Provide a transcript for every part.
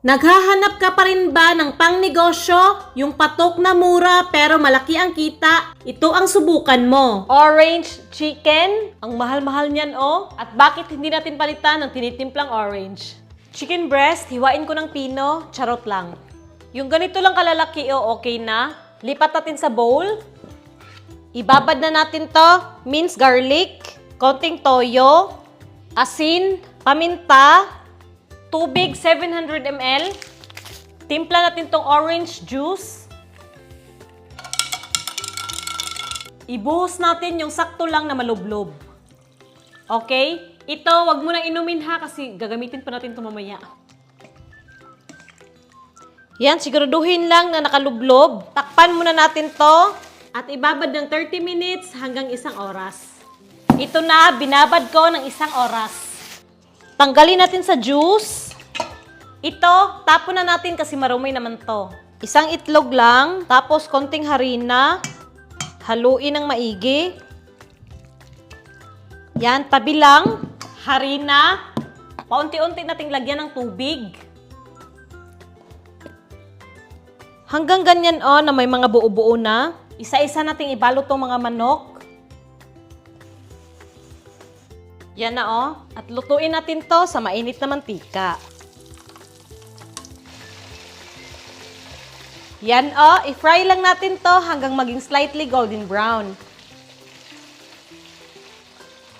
Naghahanap ka pa rin ba ng pangnegosyo? Yung patok na mura pero malaki ang kita? Ito ang subukan mo. Orange chicken. Ang mahal-mahal niyan oh. At bakit hindi natin palitan ng tinitimplang orange? Chicken breast, hiwain ko ng pino. Charot lang. Yung ganito lang kalalaki oh, okay na. Lipat natin sa bowl. Ibabad na natin to. Minced garlic, konting toyo, asin, paminta, tubig 700 ml. Timpla natin tong orange juice. Ibuhos natin yung sakto lang na malublob. Okay? Ito, wag mo nang inumin ha kasi gagamitin pa natin ito mamaya. Yan, siguraduhin lang na nakalublob. Takpan muna natin to at ibabad ng 30 minutes hanggang 1 oras. Ito na, binabad ko ng 1 oras. Tanggalin natin sa juice. Ito, tapon na natin kasi marumi naman to. 1 itlog lang, tapos konting harina. Haluin ng maigi. Yan, tabi lang. Harina. Paunti-unti nating lagyan ng tubig. Hanggang ganyan oh, na may mga buo-buo na. Isa-isa nating ibalot tong mga manok. Yan na oh. At lutuin natin to sa mainit na mantika. Yan oh, i-fry lang natin to hanggang maging slightly golden brown.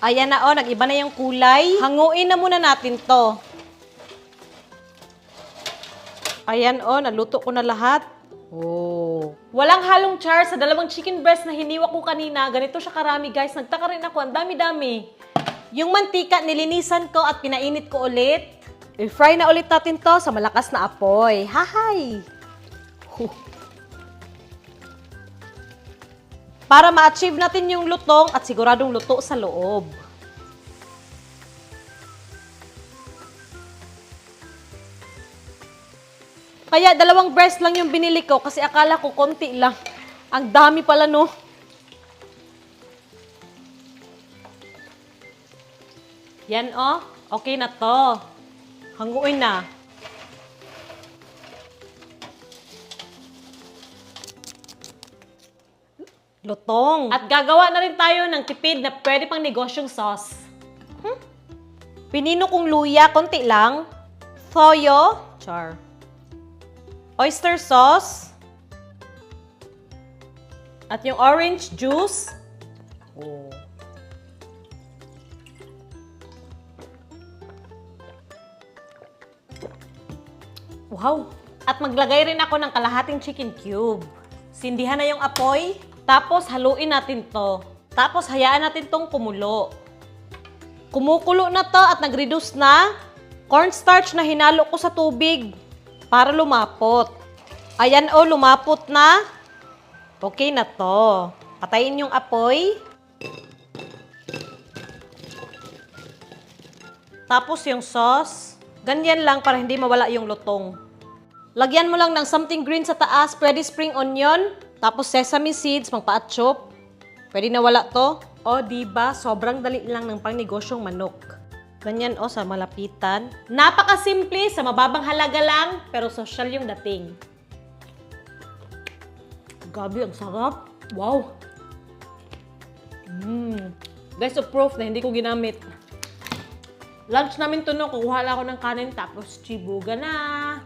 Ayan na oh, nag-iba na yung kulay. Hanguin na muna natin to. Ayan oh, naluto ko na lahat. Oh. Walang halong char sa dalawang chicken breast na hiniwa ko kanina. Ganito siya karami guys. Nagtaka rin ako. Ang dami-dami. Yung mantika, nilinisan ko at pinainit ko ulit. I-fry na ulit natin to sa malakas na apoy. Hahay! Para ma-achieve natin yung lutong at siguradong luto sa loob. Kaya 2 breast lang yung binili ko kasi akala ko konti lang. Ang dami pala no. Yan oh, okay na to. Hanguin na. Lutong. At gagawa na rin tayo ng tipid na pwede pang negosyong sauce. Pinino kong luya, konti lang. Toyo. Char. Oyster sauce. At yung orange juice. Oh. Wow! At maglagay rin ako ng kalahating chicken cube. Sindihan na yung apoy. Tapos haluin natin to. Tapos hayaan natin tong kumulo. Kumukulo na to at nag-reduce na. Cornstarch na hinalo ko sa tubig para lumapot. Ayan o, lumapot na. Okay na to. Patayin yung apoy. Tapos yung sauce. Ganyan lang para hindi mawala yung lutong. Lagyan mo lang ng something green sa taas. Pwede spring onion. Tapos sesame seeds, pang-pa-atchop. Pwede na wala to. O, diba? Sobrang dali lang ng pangnegosyong manok. Ganyan o, sa malapitan. Napakasimple, sa mababang halaga lang, pero social yung dating. Gabi, ang sarap. Wow! Guys, of proof na hindi ko ginamit. Lunch namin to no, kukuha lang ako ng kanin, tapos chibuga na.